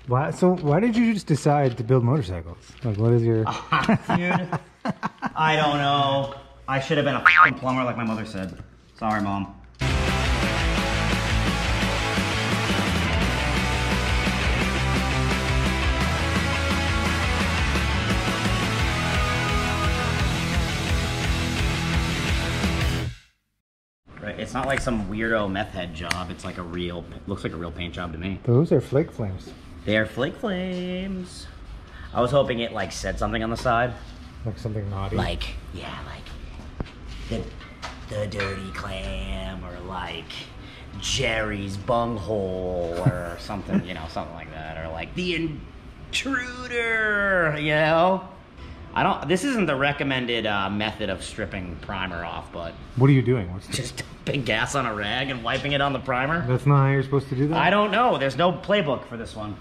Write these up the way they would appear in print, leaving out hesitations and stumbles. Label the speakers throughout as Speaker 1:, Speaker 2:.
Speaker 1: Why? So why did you just decide to build motorcycles? Like, what is your?
Speaker 2: Dude, I don't know. I should have been a fucking plumber, like my mother said. Sorry, Mom. It's not like some weirdo meth head job. It's like a real, looks like a real paint job to me.
Speaker 1: Those are flake flames.
Speaker 2: They are flake flames. I was hoping it like said something on the side.
Speaker 1: Like something naughty.
Speaker 2: Like, yeah, like the dirty clam, or like Jerry's bunghole, or something, you know, something like that. Or like the intruder, you know? This isn't the recommended method of stripping primer off, but...
Speaker 1: What are you doing?
Speaker 2: Just dumping gas on a rag and wiping it on the primer.
Speaker 1: That's not how you're supposed to do that?
Speaker 2: I don't know. There's no playbook for this one.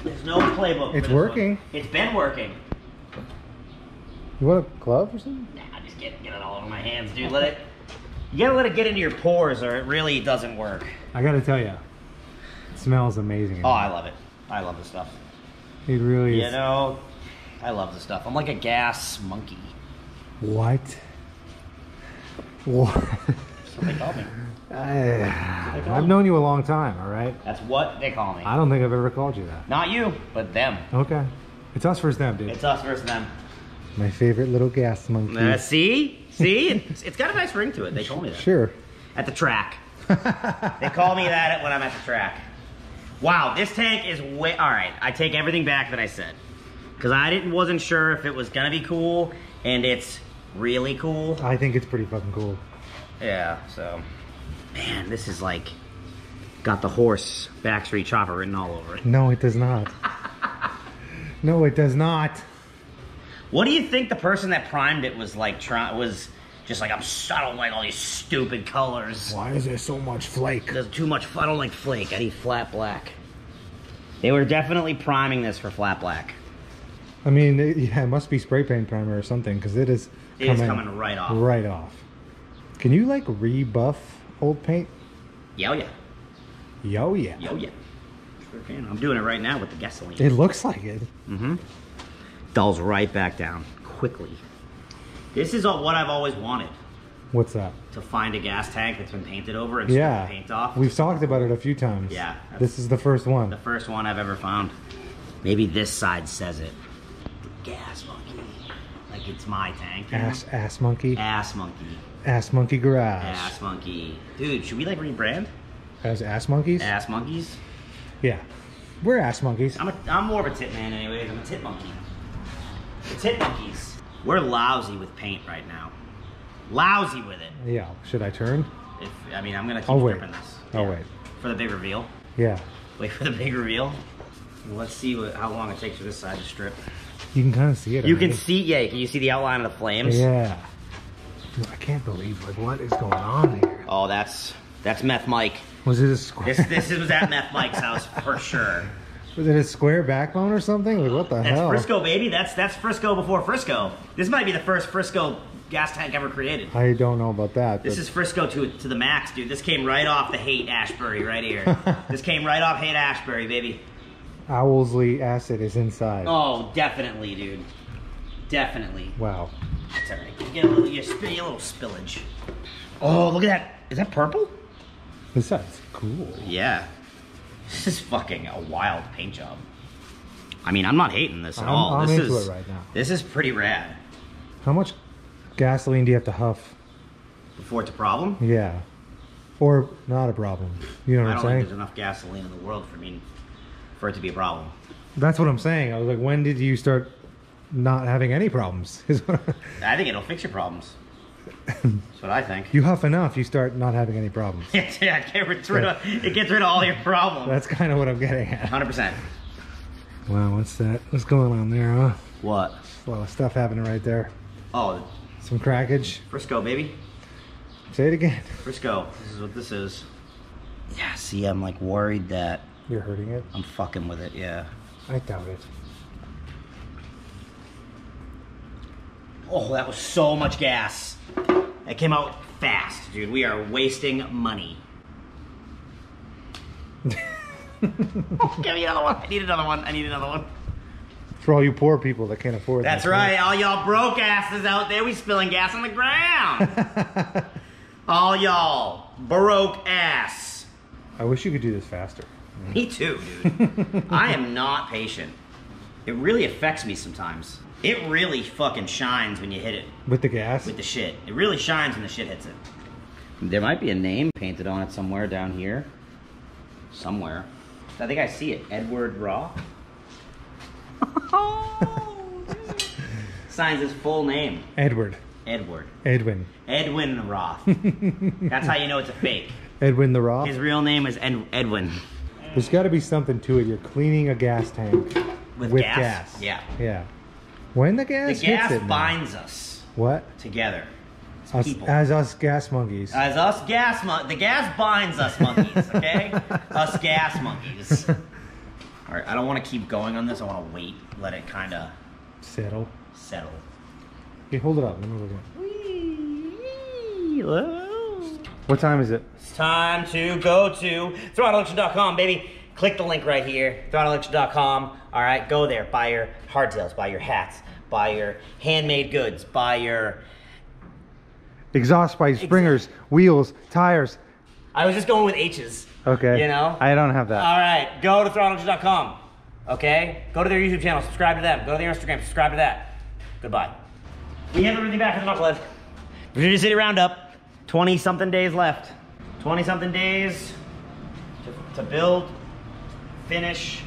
Speaker 2: There's no playbook for
Speaker 1: It's
Speaker 2: this
Speaker 1: working.
Speaker 2: one. It's been working.
Speaker 1: You want a glove or something?
Speaker 2: Nah, just get it all over my hands, dude. You gotta let it get into your pores, or it really doesn't work.
Speaker 1: I gotta tell you, it smells amazing.
Speaker 2: Oh, I love it. I love this stuff.
Speaker 1: It really is.
Speaker 2: You know... I love this stuff. I'm like a gas monkey.
Speaker 1: What? What?
Speaker 2: That's what they call me.
Speaker 1: I've known you a long time, all right?
Speaker 2: That's what they call me.
Speaker 1: I don't think I've ever called you that.
Speaker 2: Not you, but them.
Speaker 1: Okay. It's us versus them, dude.
Speaker 2: It's us versus them.
Speaker 1: My favorite little gas monkey.
Speaker 2: See? See? It's got a nice ring to it. They told me that.
Speaker 1: Sure.
Speaker 2: At the track. They call me that when I'm at the track. Wow, this tank is way... All right, I take everything back that I said. Because I wasn't sure if it was gonna be cool, and it's really cool.
Speaker 1: I think it's pretty fucking cool.
Speaker 2: Yeah, so... Man, this is like... Got the horse Backstreet Chopper written all over it.
Speaker 1: No, it does not. No, it does not.
Speaker 2: What do you think the person that primed it was like, was just like, I don't like all these stupid colors.
Speaker 1: Why is there so much flake?
Speaker 2: There's too much, I don't like flake, I need flat black. They were definitely priming this for flat black.
Speaker 1: I mean, yeah, it must be spray paint primer or something, because it is
Speaker 2: coming right off.
Speaker 1: Right off. Can you, like, rebuff old paint?
Speaker 2: Yo, yeah.
Speaker 1: Yo, yeah.
Speaker 2: Yo, yeah. Sure can. I'm doing it right now with the gasoline.
Speaker 1: It looks like it.
Speaker 2: Mm-hmm. Dulls right back down, quickly. This is what I've always wanted.
Speaker 1: What's that?
Speaker 2: To find a gas tank that's been painted over and strip the paint off.
Speaker 1: We've talked about it a few times.
Speaker 2: Yeah.
Speaker 1: This is the first one.
Speaker 2: The first one I've ever found. Maybe this side says it. Gas monkey. Like it's my tank.
Speaker 1: Ass monkey.
Speaker 2: Ass monkey.
Speaker 1: Ass monkey garage.
Speaker 2: Ass monkey. Dude, should we like rebrand?
Speaker 1: As ass monkeys?
Speaker 2: Ass monkeys?
Speaker 1: Yeah. We're ass monkeys.
Speaker 2: I'm more of a tit man anyways. I'm a tit monkey. The tit monkeys. We're lousy with paint right now. Lousy with it.
Speaker 1: Yeah. Should I turn?
Speaker 2: I'm gonna keep stripping this.
Speaker 1: I'll wait.
Speaker 2: For the big reveal?
Speaker 1: Yeah.
Speaker 2: Wait for the big reveal? Let's see how long it takes for this side to strip.
Speaker 1: You can kind of see it.
Speaker 2: You can see, yeah. Can you see the outline of the flames?
Speaker 1: Yeah. I can't believe, like, what is going on here?
Speaker 2: Oh, that's Meth Mike.
Speaker 1: Was it a square?
Speaker 2: This was at Meth Mike's house for sure.
Speaker 1: Was it a square backbone or something? Like, what the hell?
Speaker 2: That's Frisco, baby. That's Frisco before Frisco. This might be the first Frisco gas tank ever created.
Speaker 1: I don't know about that.
Speaker 2: This is Frisco to the max, dude. This came right off the Haight Ashbury right here. This came right off Haight Ashbury, baby.
Speaker 1: Owlsley acid is inside.
Speaker 2: Oh, definitely, dude. Definitely.
Speaker 1: Wow.
Speaker 2: That's all right. You get a little spillage. Oh, look at that. Is that purple?
Speaker 1: This side's cool.
Speaker 2: Yeah. This is fucking a wild paint job. I mean, I'm not hating this at all.
Speaker 1: I'm
Speaker 2: this
Speaker 1: into
Speaker 2: is
Speaker 1: it right now.
Speaker 2: This is pretty rad.
Speaker 1: How much gasoline do you have to huff?
Speaker 2: Before it's a problem?
Speaker 1: Yeah. Or not a problem. You know what I'm saying?
Speaker 2: I don't think there's enough gasoline in the world for it to be a problem.
Speaker 1: That's what I'm saying. I was like, when did you start not having any problems?
Speaker 2: I think it'll fix your problems. That's what I think.
Speaker 1: You huff enough, you start not having any problems.
Speaker 2: Yeah, it gets rid of all your problems.
Speaker 1: That's kind of what I'm getting at.
Speaker 2: 100%.
Speaker 1: Wow, what's that? What's going on there, huh?
Speaker 2: What?
Speaker 1: A lot of stuff happening right there.
Speaker 2: Oh.
Speaker 1: Some crackage.
Speaker 2: Frisco, baby.
Speaker 1: Say it again.
Speaker 2: Frisco. This is what this is. Yeah, see, I'm like worried that...
Speaker 1: You're hurting it?
Speaker 2: I'm fucking with it, yeah.
Speaker 1: I doubt it.
Speaker 2: Oh, that was so much gas. It came out fast, dude. We are wasting money. Give me another one. I need another one. I need another one.
Speaker 1: For all you poor people that can't afford
Speaker 2: That's
Speaker 1: this,
Speaker 2: right. All y'all broke asses out there, we spilling gas on the ground. All y'all broke ass.
Speaker 1: I wish you could do this faster.
Speaker 2: Me too, dude. I am not patient. It really affects me sometimes. It really fucking shines when you hit it.
Speaker 1: With the gas?
Speaker 2: With the shit. It really shines when the shit hits it. There might be a name painted on it somewhere down here. Somewhere. I think I see it. Edward Roth. Signs his full name.
Speaker 1: Edward.
Speaker 2: Edward.
Speaker 1: Edwin.
Speaker 2: Edwin Roth. That's how you know it's a fake.
Speaker 1: Edwin the Roth?
Speaker 2: His real name is Edwin.
Speaker 1: There's got to be something to it. You're cleaning a gas tank
Speaker 2: With gas? Yeah.
Speaker 1: Yeah. When the gas
Speaker 2: The gas
Speaker 1: hits it,
Speaker 2: binds us
Speaker 1: what?
Speaker 2: together.
Speaker 1: As us gas monkeys.
Speaker 2: As us gas monkeys. The gas binds us monkeys, okay? Us gas monkeys. All right, I don't want to keep going on this. I want to wait, let it kind of
Speaker 1: Settle.
Speaker 2: settle.
Speaker 1: Okay, hold it up. Let me look at it. What time is it?
Speaker 2: It's time to go to throttleaction.com, baby. Click the link right here, throttleaction.com. All right, go there. Buy your hardtails, buy your hats, buy your handmade goods, buy your...
Speaker 1: Exhaust pipes, springers, wheels, tires.
Speaker 2: I was just going with H's.
Speaker 1: Okay.
Speaker 2: You know?
Speaker 1: I don't have that.
Speaker 2: All right, go to throttleaction.com. Okay? Go to their YouTube channel, subscribe to them. Go to their Instagram, subscribe to that. Goodbye. We have everything back in the knucklehead. Virginia City Roundup. 20-something days left. 20-something days to build, finish,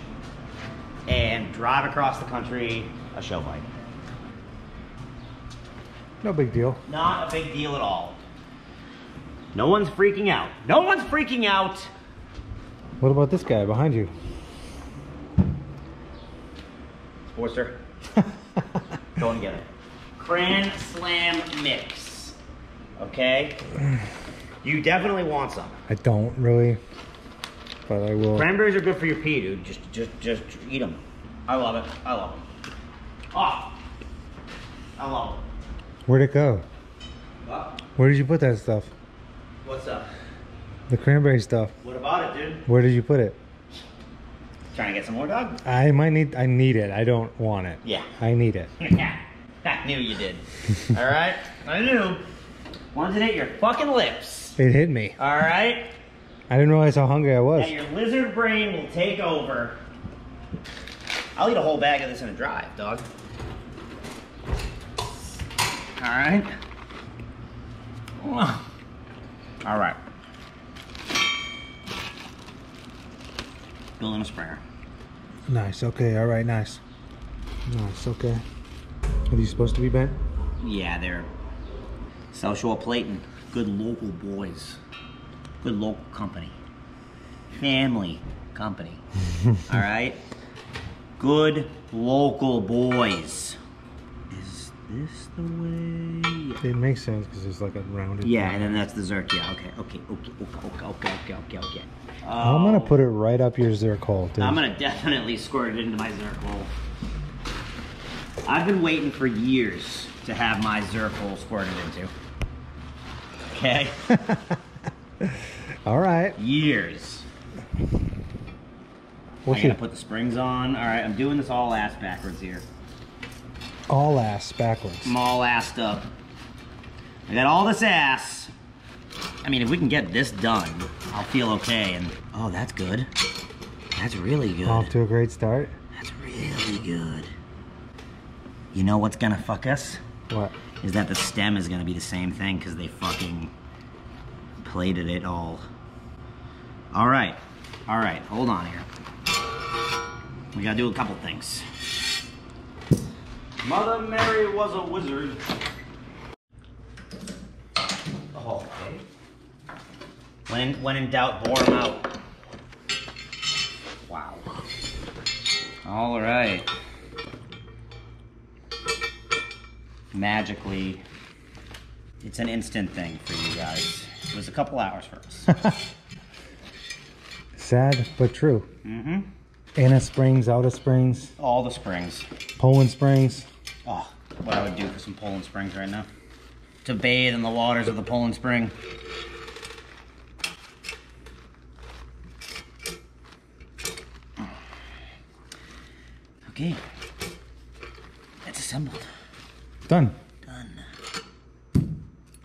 Speaker 2: and drive across the country a show bike.
Speaker 1: No big deal.
Speaker 2: Not a big deal at all. No one's freaking out. No one's freaking out.
Speaker 1: What about this guy behind you?
Speaker 2: Worcester. Going together. Cran Slam Mix. Okay? You definitely want some.
Speaker 1: I don't really, but I will.
Speaker 2: Cranberries are good for your pee, dude. Just eat them. I love it. I love them. Oh, I love them.
Speaker 1: Where'd it go?
Speaker 2: What?
Speaker 1: Where did you put that stuff?
Speaker 2: What's up?
Speaker 1: The cranberry stuff.
Speaker 2: What about it, dude?
Speaker 1: Where did you put it?
Speaker 2: Trying to get some more, dog?
Speaker 1: I need it. I don't want it.
Speaker 2: Yeah.
Speaker 1: I need it.
Speaker 2: I knew you did. All right? I knew. Once it hit your fucking lips.
Speaker 1: It hit me.
Speaker 2: All right?
Speaker 1: I didn't realize how hungry I was.
Speaker 2: And your lizard brain will take over. I'll eat a whole bag of this in a drive, dog. All right? All right. Building a springer.
Speaker 1: Nice. Okay. All right. Nice. Nice. Okay. Are these supposed to be bent?
Speaker 2: Yeah, they're South Shore Plating. Good local boys. Good local company. Family company. All right? Good local boys. Is this the way?
Speaker 1: It makes sense because it's like a rounded.
Speaker 2: Yeah, and then that's the Zerk. Yeah, okay.
Speaker 1: I'm gonna put it right up your Zerk hole, dude.
Speaker 2: I'm gonna definitely squirt it into my Zerk hole. I've been waiting for years to have my Zerk hole squirted into. Okay?
Speaker 1: All right.
Speaker 2: Years. I gotta put the springs on. All right, I'm doing this all ass backwards here.
Speaker 1: All ass backwards.
Speaker 2: I'm all assed up. I got all this ass. I mean, if we can get this done, I'll feel okay. And oh, that's good. That's really good.
Speaker 1: Off to a great start.
Speaker 2: That's really good. You know what's gonna fuck us?
Speaker 1: What?
Speaker 2: Is that the stem is gonna be the same thing because they fucking plated it all. All right, hold on here. We gotta do a couple things. Mother Mary was a wizard. Oh, okay. When in doubt, bore them out. Wow. All right. Magically, it's an instant thing for you guys. It was a couple hours for us.
Speaker 1: Sad but true.
Speaker 2: Mm-hmm.
Speaker 1: Inner springs, outer springs,
Speaker 2: All the springs.
Speaker 1: Poland springs.
Speaker 2: Oh, what I would do for some Poland Springs right now. To bathe in the waters of the Poland Spring. Okay. It's assembled.
Speaker 1: Done.
Speaker 2: Done.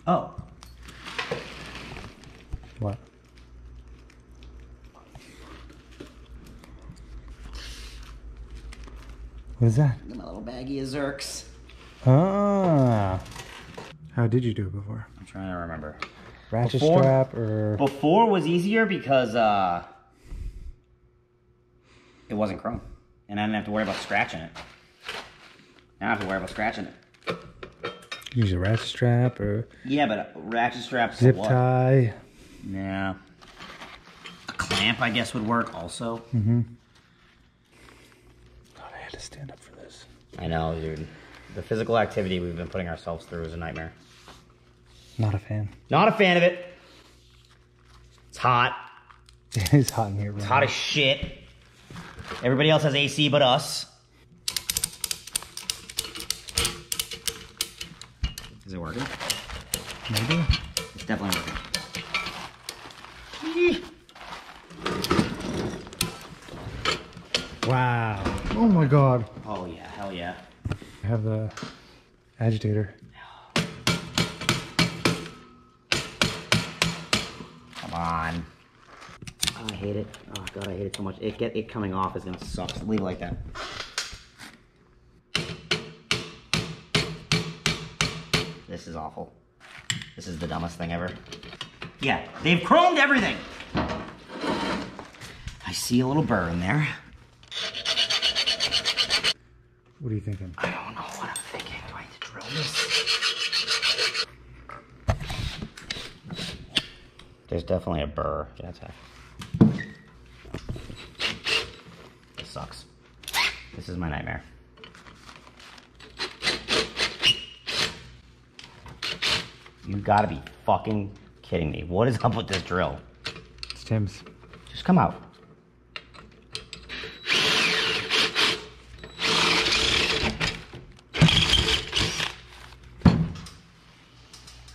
Speaker 2: Oh.
Speaker 1: What? What is that?
Speaker 2: My little baggie of Zerks.
Speaker 1: Ah. How did you do it before?
Speaker 2: I'm trying to remember.
Speaker 1: Ratchet strap or...
Speaker 2: Before was easier because it wasn't chrome. And I didn't have to worry about scratching it. Now I have to worry about scratching it.
Speaker 1: Use a ratchet strap or...
Speaker 2: Yeah, but a ratchet strap.
Speaker 1: Zip tie.
Speaker 2: Yeah. A clamp, I guess, would work also.
Speaker 1: Mm-hmm. God, I had to stand up for this.
Speaker 2: I know, dude. The physical activity we've been putting ourselves through is a nightmare.
Speaker 1: Not a fan.
Speaker 2: Not a fan of it. It's hot.
Speaker 1: It is hot in here, right?
Speaker 2: It's hot as shit. Everybody else has AC but us. Is it working?
Speaker 1: Maybe.
Speaker 2: It's definitely working.
Speaker 1: Wow. Oh my God.
Speaker 2: Oh yeah, hell yeah.
Speaker 1: I have the agitator.
Speaker 2: Come on. Oh, I hate it. Oh God, I hate it so much. It coming off is gonna suck. So leave it like that. This is awful. This is the dumbest thing ever. Yeah, they've chromed everything. I see a little burr in there.
Speaker 1: What are you thinking?
Speaker 2: I don't know what I'm thinking. Do I need to drill this? There's definitely a burr. Yeah, that's half. This sucks. This is my nightmare. You gotta be fucking kidding me. What is up with this drill?
Speaker 1: It's Tim's.
Speaker 2: Just come out.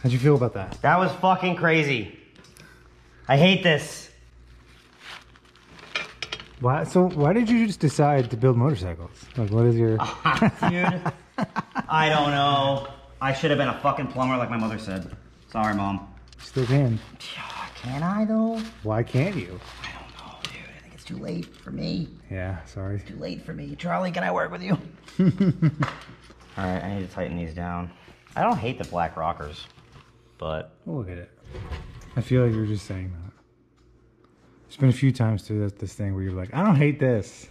Speaker 1: How'd you feel about that?
Speaker 2: That was fucking crazy. I hate this.
Speaker 1: Why? So why did you just decide to build motorcycles? Like, what is your...
Speaker 2: Dude, I don't know. I should have been a fucking plumber like my mother said. Sorry, Mom.
Speaker 1: Still can.
Speaker 2: Can I, though?
Speaker 1: Why can't you?
Speaker 2: I don't know, dude. I think it's too late for me.
Speaker 1: Yeah, sorry.
Speaker 2: Too late for me. Charlie, can I work with you? Alright, I need to tighten these down. I don't hate the black rockers, but...
Speaker 1: Oh, look at it. I feel like you're just saying that. There's been a few times through this thing where you're like, I don't hate this.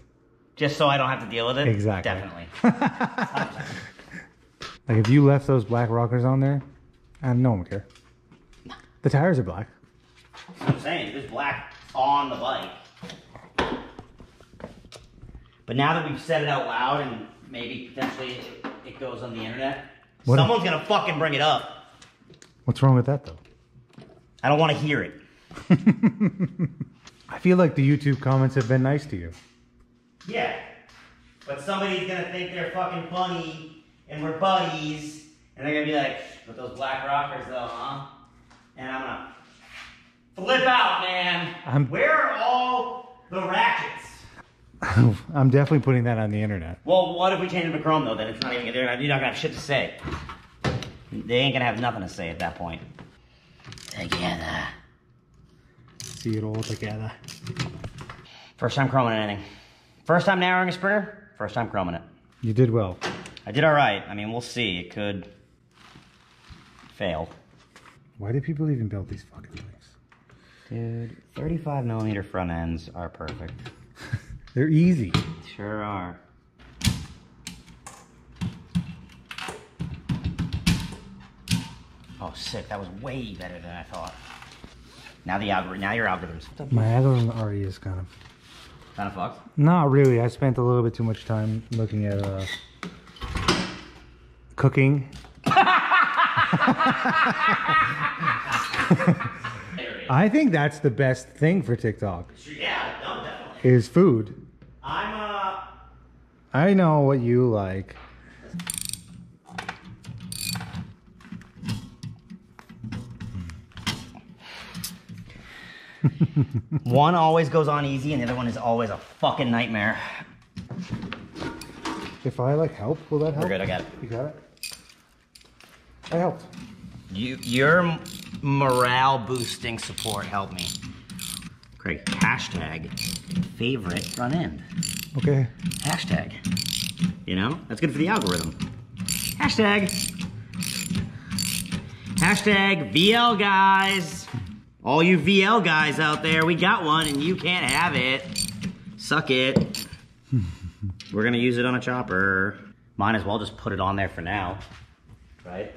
Speaker 2: Just so I don't have to deal with it?
Speaker 1: Exactly.
Speaker 2: Definitely.
Speaker 1: Like, if you left those black rockers on there, no one would care. The tires are black.
Speaker 2: That's what I'm saying. There's black on the bike. But now that we've said it out loud and maybe potentially it goes on the internet, someone's going to fucking bring it up.
Speaker 1: What's wrong with that, though?
Speaker 2: I don't want to hear it.
Speaker 1: I feel like the YouTube comments have been nice to you.
Speaker 2: Yeah. But somebody's going to think they're fucking funny and we're buddies. And they're going to be like, with those black rockers though, huh? And I'm going to flip out, man. Where are all the ratchets?
Speaker 1: I'm definitely putting that on the internet.
Speaker 2: Well, what if we change them to chrome though? Then it's not even, you're not going to have shit to say. They ain't going to have nothing to say at that point. Together.
Speaker 1: See it all together.
Speaker 2: First time chroming anything. First time narrowing a sprinter, first time chroming it.
Speaker 1: You did well.
Speaker 2: I did alright. I mean, we'll see. It could fail.
Speaker 1: Why do people even build these fucking things?
Speaker 2: Dude, 35mm front ends are perfect.
Speaker 1: They're easy.
Speaker 2: Sure are. Oh, sick. That was way better than I thought. Now your algorithm's
Speaker 1: My algorithm already is kind
Speaker 2: of fucked.
Speaker 1: Not really. I spent a little bit too much time looking at cooking. I think that's the best thing for TikTok.
Speaker 2: Yeah, no, definitely.
Speaker 1: Is food.
Speaker 2: I
Speaker 1: know what you like.
Speaker 2: One always goes on easy and the other one is always a fucking nightmare.
Speaker 1: If I like help, will that help?
Speaker 2: We're good, I got it.
Speaker 1: You got it? I helped.
Speaker 2: Your morale boosting support helped me. Craig, hashtag favorite front end.
Speaker 1: Okay.
Speaker 2: Hashtag. You know, that's good for the algorithm. Hashtag. Hashtag VL guys. All you VL guys out there, we got one and you can't have it. Suck it. We're gonna use it on a chopper. Might as well just put it on there for now, right?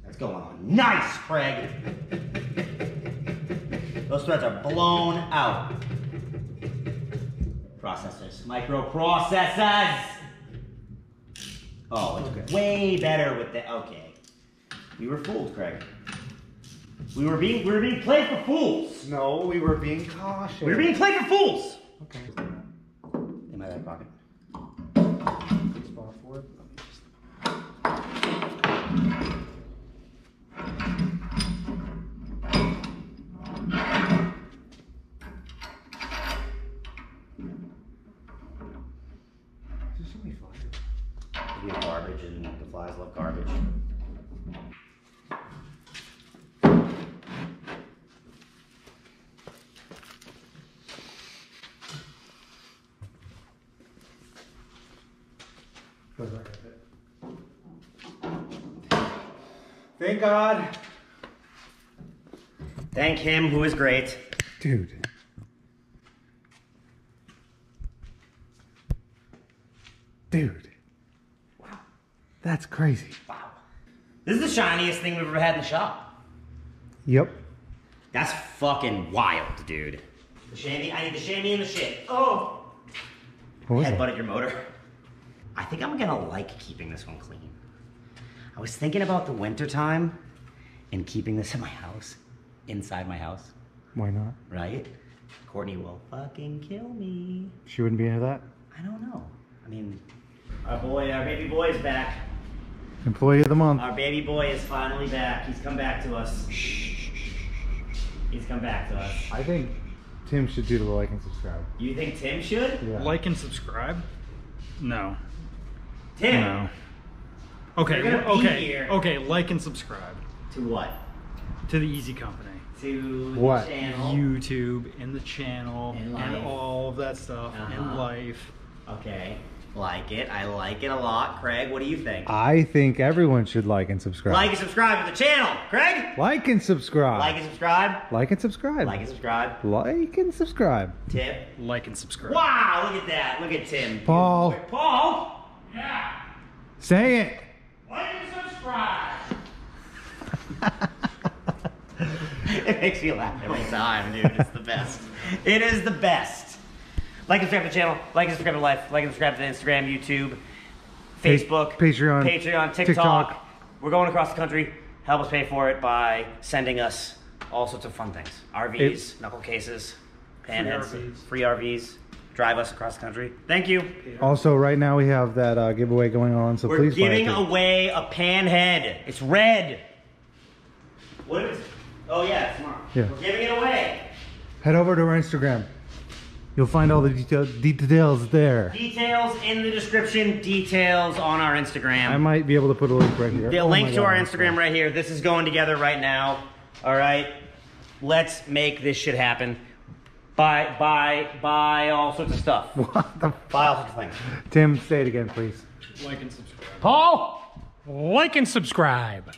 Speaker 2: That's going on. Nice, Craig. Those threads are blown out. Processors. Microprocessors! Oh, it's
Speaker 1: Okay.
Speaker 2: way better with the... Okay. We were fooled, Craig. We were being played for fools.
Speaker 1: No, we were being cautious.
Speaker 2: We were being played for fools.
Speaker 1: Okay.
Speaker 2: In my back pocket.
Speaker 1: Good spot for it. There's so many flies.
Speaker 2: We have garbage and the flies love garbage.
Speaker 1: Feels like I fit. Thank God.
Speaker 2: Thank him who is great.
Speaker 1: Dude. Dude. Wow. That's crazy.
Speaker 2: Wow. This is the shiniest thing we've ever had in the shop.
Speaker 1: Yep.
Speaker 2: That's fucking wild, dude. The chamois, I need the chamois and the shit. Oh!
Speaker 1: What was
Speaker 2: Headbutt
Speaker 1: that?
Speaker 2: at your motor. I think I'm gonna like keeping this one clean. I was thinking about the winter time and keeping this in my house, inside my house,
Speaker 1: Why not?
Speaker 2: right? Courtney will fucking kill me.
Speaker 1: She wouldn't be into that?
Speaker 2: I don't know. I mean, our baby boy is back.
Speaker 1: Employee of the month.
Speaker 2: Our baby boy is finally back. He's come back to us. He's come back to us.
Speaker 1: I think Tim should do the like and subscribe.
Speaker 2: You think Tim should?
Speaker 1: Yeah.
Speaker 3: Like and subscribe? No.
Speaker 2: Tim!
Speaker 3: No. Okay,
Speaker 2: You're gonna be here.
Speaker 3: okay, like and subscribe
Speaker 2: To what?
Speaker 3: to the Eazy Company.
Speaker 2: To
Speaker 1: What?
Speaker 2: the channel.
Speaker 3: YouTube and the channel
Speaker 2: And
Speaker 3: and
Speaker 2: life.
Speaker 3: all of that stuff
Speaker 2: Uh-huh.
Speaker 3: and life.
Speaker 2: Okay. Like it. I like it a lot. Craig, what do you think?
Speaker 1: I think everyone should like and subscribe.
Speaker 2: Like and subscribe to the channel. Craig?
Speaker 1: Like and subscribe.
Speaker 2: Like and subscribe.
Speaker 1: Like and subscribe.
Speaker 2: Like and subscribe.
Speaker 1: Like and subscribe.
Speaker 2: Tip.
Speaker 3: Like and subscribe.
Speaker 2: Wow, look at that. Look at Tim.
Speaker 1: Paul.
Speaker 2: Paul? Yeah.
Speaker 1: Say it.
Speaker 2: Like and subscribe. It makes me laugh every time, dude. It's the best. It is the best. Like and subscribe to the channel. Like and subscribe to life. Like and subscribe to Instagram, YouTube, Facebook,
Speaker 1: Patreon,
Speaker 2: TikTok. We're going across the country. Help us pay for it by sending us all sorts of fun things. RVs, knuckle cases, panheads, free RVs. Drive us across the country. Thank you.
Speaker 1: Also, right now we have that giveaway going on, so
Speaker 2: We're
Speaker 1: please buy
Speaker 2: giving
Speaker 1: it.
Speaker 2: away a panhead. It's red. What is it? Oh yeah, it's tomorrow.
Speaker 1: Yeah.
Speaker 2: We're giving it away.
Speaker 1: Head over to our Instagram. You'll find all the details there.
Speaker 2: Details in the description. Details on our Instagram.
Speaker 1: I might be able to put a link right here.
Speaker 2: The
Speaker 1: Oh
Speaker 2: link
Speaker 1: my
Speaker 2: to
Speaker 1: God,
Speaker 2: our
Speaker 1: I'm
Speaker 2: Instagram right here. This is going together right now. All right. Let's make this shit happen. Buy all sorts of stuff.
Speaker 1: What the
Speaker 2: Buy all sorts of things.
Speaker 1: Tim, say it again, please.
Speaker 3: Like and subscribe.
Speaker 2: Paul!
Speaker 3: Like and subscribe.